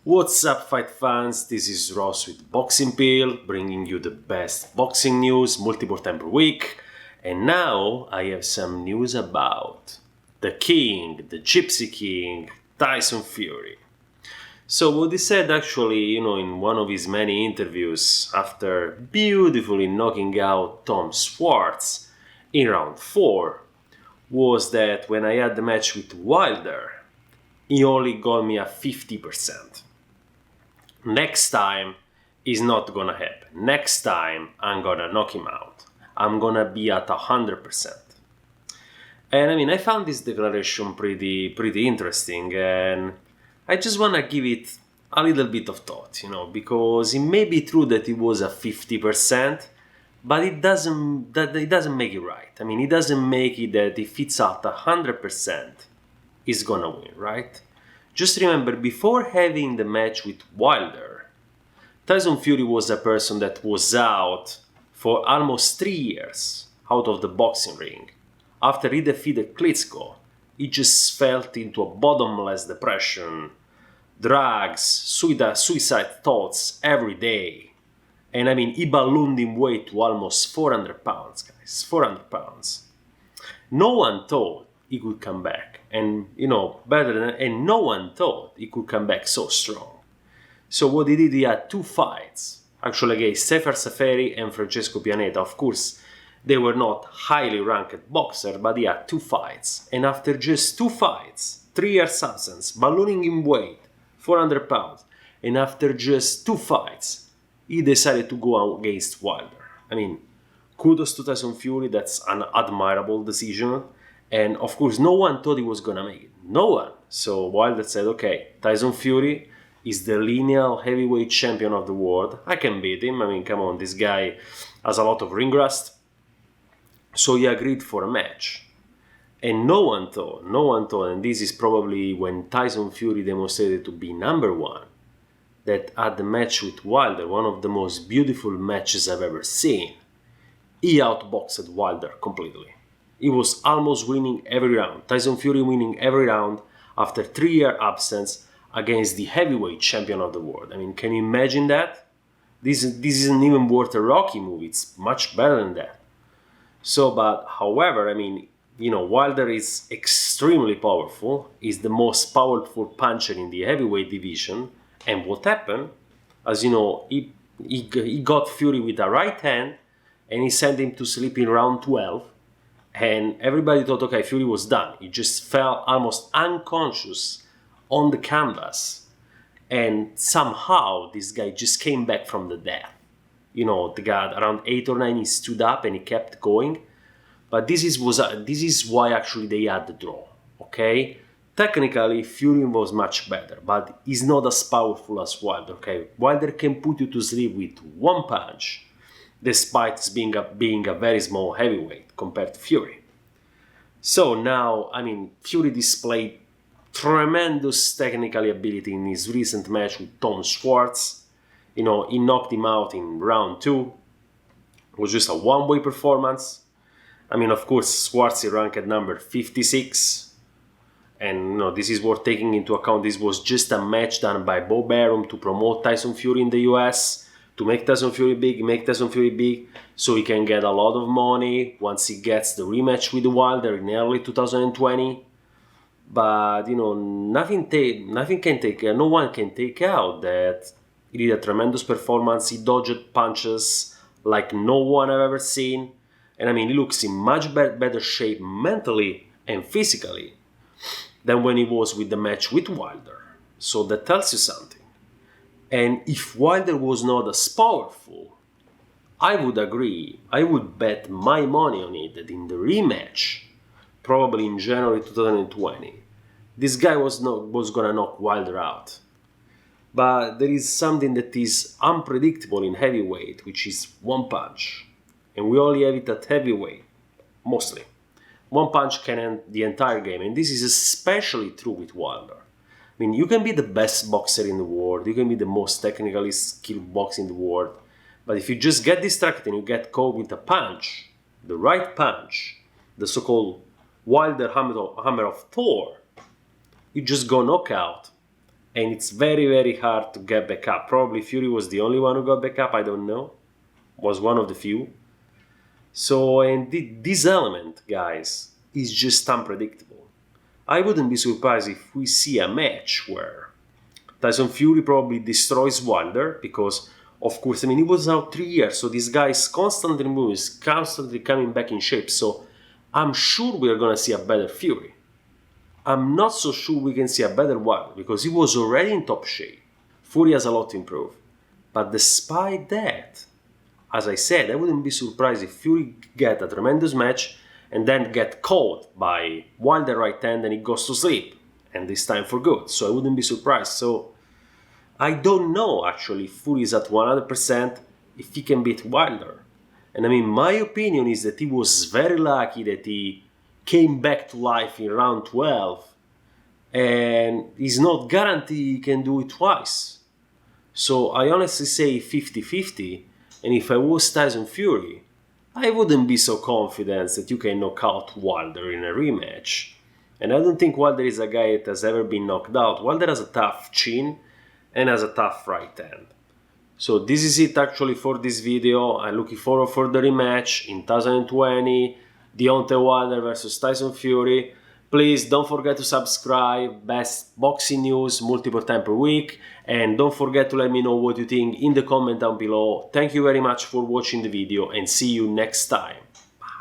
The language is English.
What's up, fight fans? This is Ross with Boxing Pill, bringing you the best boxing news multiple times per week. And now I have some news about the King, the Gypsy King, Tyson Fury. So what he said actually, in one of his many interviews after beautifully knocking out Tom Schwartz in round 4 was that when I had the match with Wilder, he only got me a 50%. Next time is not gonna happen. Next time I'm gonna knock him out. I'm gonna be at 100%. And I found this declaration pretty interesting, and I just wanna give it a little bit of thought, because it may be true that it was a 50%, but it doesn't make it right. It doesn't make it that if it's at 100%, he's gonna win, right? Just remember, before having the match with Wilder, Tyson Fury was a person that was out for almost 3 years out of the boxing ring. After he defeated Klitschko, he just fell into a bottomless depression, drugs, suicide thoughts every day. And he ballooned in weight to almost 400 pounds, guys, 400 pounds. No one thought he could come back, and and no one thought he could come back so strong. So what he did, he had 2 fights, actually against Sefer Seferi and Francesco Pianeta. Of course, they were not highly ranked boxers, but he had 2 fights. And after just 2 fights, 3 years absence, ballooning in weight, 400 pounds, and after just 2 fights, he decided to go against Wilder. Kudos to Tyson Fury, that's an admirable decision. And of course, no one thought he was gonna make it. No one. So Wilder said, okay, Tyson Fury is the lineal heavyweight champion of the world. I can beat him. Come on, this guy has a lot of ring rust. So he agreed for a match. And no one thought, and this is probably when Tyson Fury demonstrated to be number one, that at the match with Wilder, one of the most beautiful matches I've ever seen, he outboxed Wilder completely. He was almost winning every round. Tyson Fury winning every round after 3-year absence against the heavyweight champion of the world. Can you imagine that? This isn't even worth a Rocky movie. It's much better than that. However, Wilder is extremely powerful. He's the most powerful puncher in the heavyweight division. And what happened? As you know, he got Fury with a right hand, and he sent him to sleep in round 12. And everybody thought, okay, Fury was done. He just fell almost unconscious on the canvas. And somehow this guy just came back from the dead. The guy around 8 or 9, he stood up and he kept going. But this is why actually they had the draw, okay? Technically, Fury was much better, but he's not as powerful as Wilder, okay? Wilder can put you to sleep with one punch, despite being a very small heavyweight compared to Fury. So now, Fury displayed tremendous technical ability in his recent match with Tom Schwartz. He knocked him out in round 2. It was just a one-way performance. Of course, Schwartz ranked at number 56. And this is worth taking into account. This was just a match done by Bob Arum to promote Tyson Fury in the US, to make Tyson Fury big, so he can get a lot of money once he gets the rematch with Wilder in early 2020. But no one can take out that he did a tremendous performance. He dodged punches like no one I've ever seen, and he looks in much better shape mentally and physically than when he was with the match with Wilder. So that tells you something. And if Wilder was not as powerful, I would agree. I would bet my money on it that in the rematch, probably in January 2020, this guy was gonna knock Wilder out. But there is something that is unpredictable in heavyweight, which is one punch. And we only have it at heavyweight, mostly. One punch can end the entire game, and this is especially true with Wilder. You can be the best boxer in the world, you can be the most technically skilled boxer in the world, but if you just get distracted and you get caught with a punch, the right punch, the so-called Wilder hammer of Thor, you just go knockout and it's very, very hard to get back up. Probably Fury was the only one who got back up, I don't know. Was one of the few. So, and this element, guys, is just unpredictable. I wouldn't be surprised if we see a match where Tyson Fury probably destroys Wilder, because, of course, I mean, he was out 3 years, so this guy is constantly moving, constantly coming back in shape, so I'm sure we're gonna see a better Fury. I'm not so sure we can see a better Wilder, because he was already in top shape. Fury has a lot to improve. But despite that, as I said, I wouldn't be surprised if Fury get a tremendous match and then get caught by Wilder right hand and he goes to sleep, and this time for good. So I wouldn't be surprised. So I don't know actually if Fury is at 100% if he can beat Wilder. And I mean, my opinion is that he was very lucky that he came back to life in round 12, and he's not guaranteed he can do it twice. So I honestly say 50-50, and if I was Tyson Fury, I wouldn't be so confident that you can knock out Wilder in a rematch. And I don't think Wilder is a guy that has ever been knocked out. Wilder has a tough chin and has a tough right hand. So this is it actually for this video. I'm looking forward for the rematch in 2020, Deontay Wilder versus Tyson Fury. Please don't forget to subscribe, best boxing news multiple times per week, and don't forget to let me know what you think in the comment down below. Thank you very much for watching the video, and see you next time.